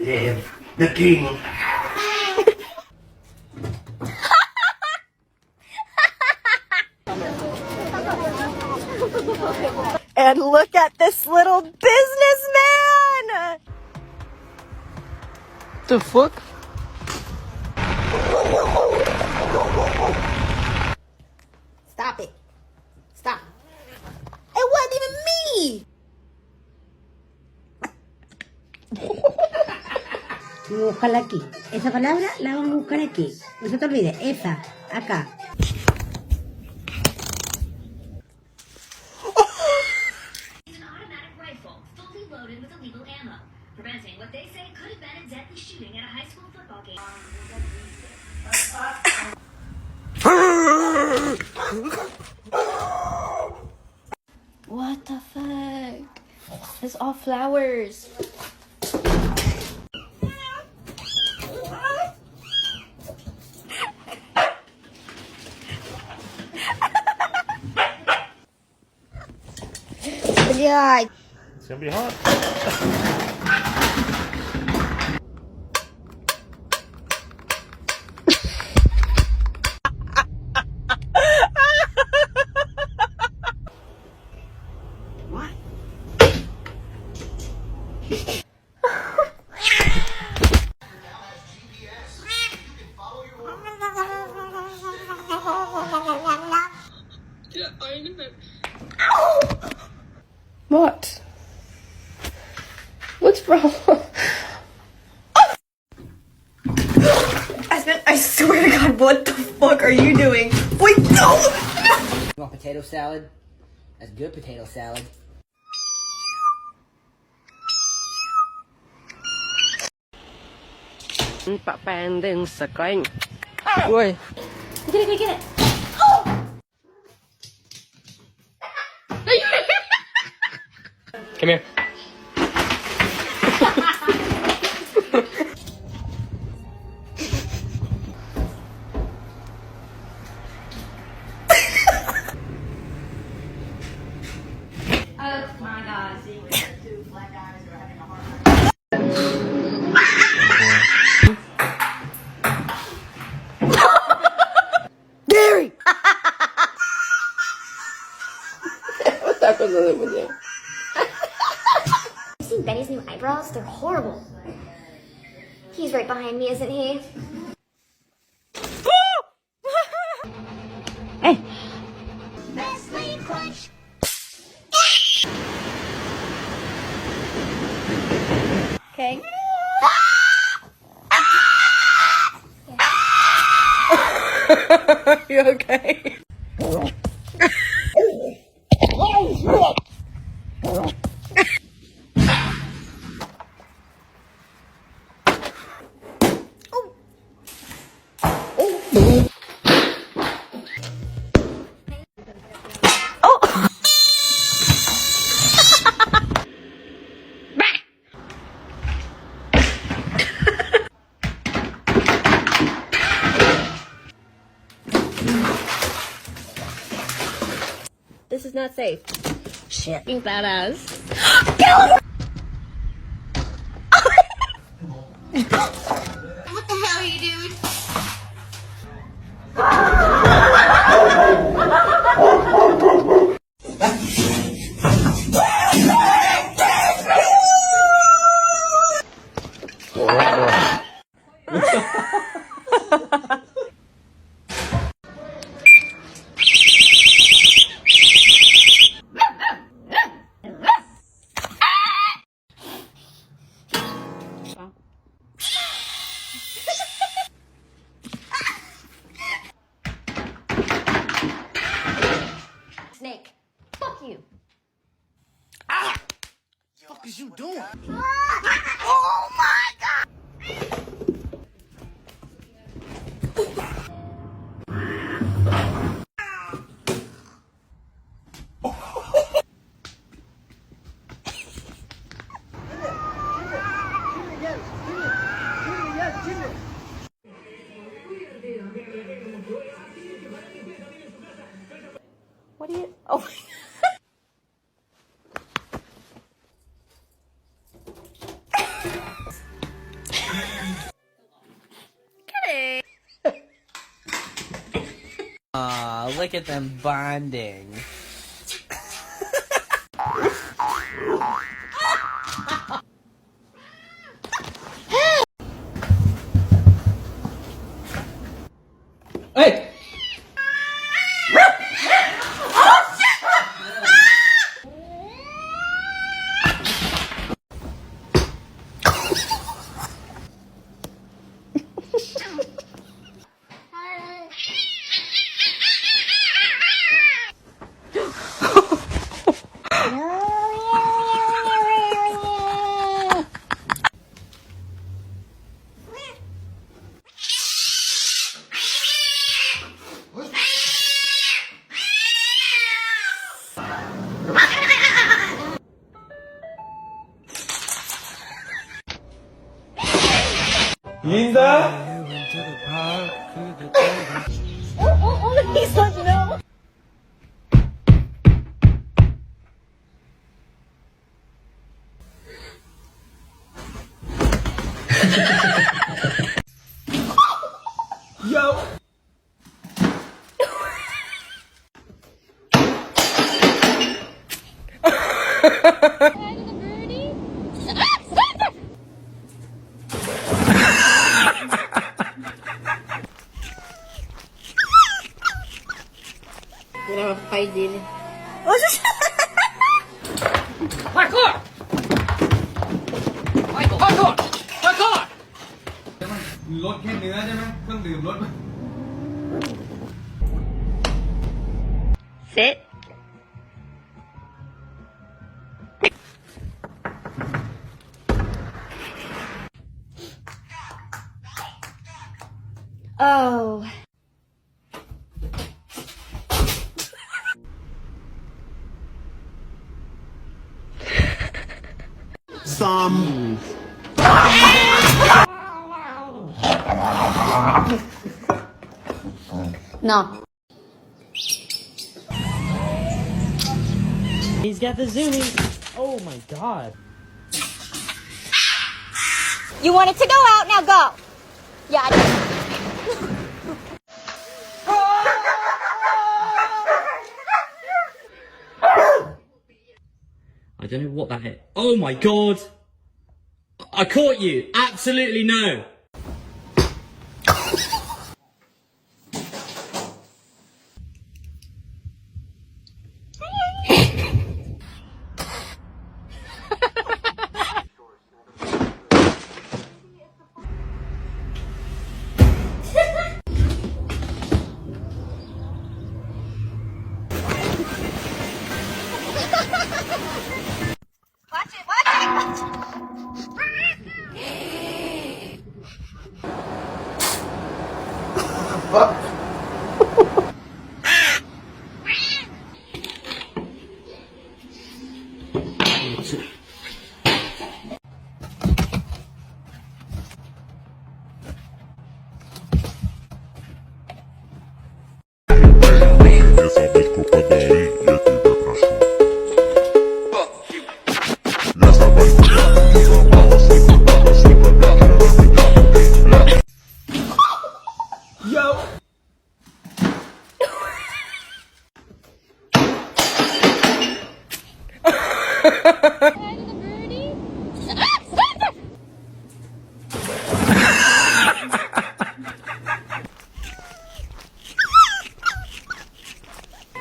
live the king. And look at this little businessman! The fuck? Stop it. Stop. It wasn't even me! Búscala aquí. Esa palabra la vamos a buscar aquí. No se te olvide. Esa. Acá. It's an automatic rifle, fully loaded with illegal ammo, preventing what they say could have been a deadly shooting at a high school football game. What the fuck? It's all flowers. Блядь. It's gonna be hot. What? What's wrong? I swear to God, what the fuck are you doing? Wait, no! You want potato salad? That's good potato salad. Pak pending sekali. Woi. Get it. Come here. Gary! You've seen Benny's new eyebrows? They're horrible. He's right behind me, isn't he? Hey! Nestle Crunch. Okay. You okay? This is not safe. Shit. Being badass. What the hell are you doing? Snake. Fuck you. What is you doing? Oh my God! What are you? Oh. Aw, look at them bonding. Hey! He's like, no. Wala kay din. Parkour! Parkour! Parkour! รถแค่เนื้อใช่ไหมเครื่องดื่มรถ Sit. Oh. Some. No. He's got the zoomies. Oh my god. You wanted to go out, now go. Yeah, I did. I don't know what that is. Oh my god! I caught you! Absolutely no!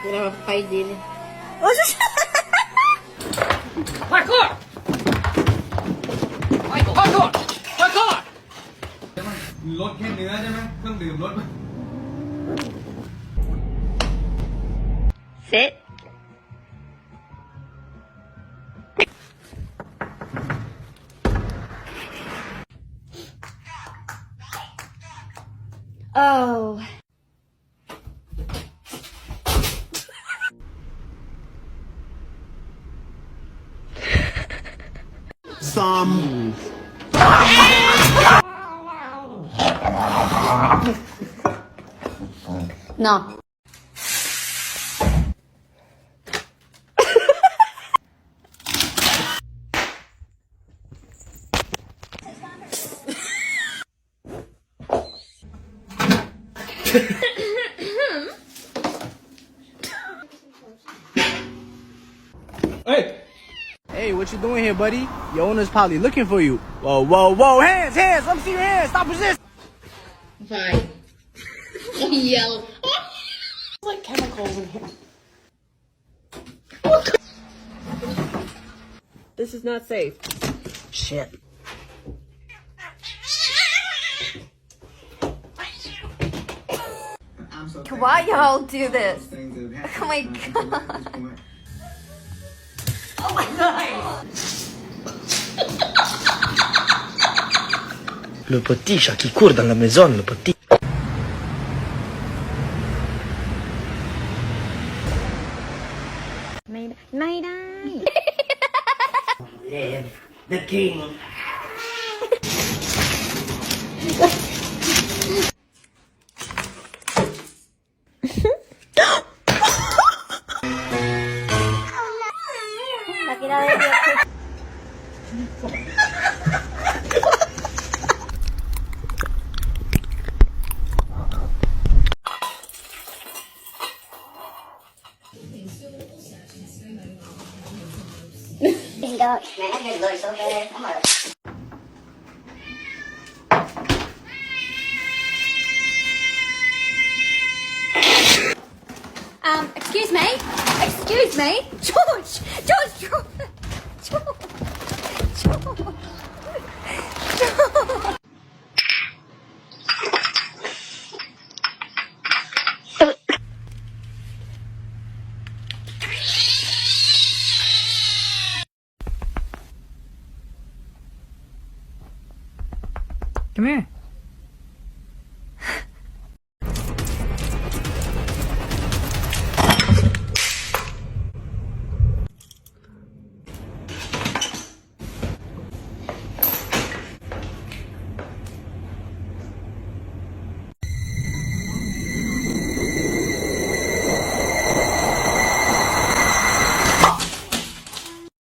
Wala kay din. Parkour! Parkour! Parkour! รถแค่เนื้อใช่ไหมเครื่องดื่มรถ Sit. Oh. Some. No. Hey! Hey, what you doing here, buddy? Your owner's probably looking for you. Whoa, whoa, whoa! Hands, hands! Let me see your hands. Stop resisting. Fine. Yellow. Like chemicals in here. This is not safe. Shit. Why y'all do this? Oh my god. Oh my god. Le petit chat qui court dans la maison, le petit. Mayได้ Live the king. La quiero ver. Excuse me? Excuse me? George! George! George! George! George! Come here.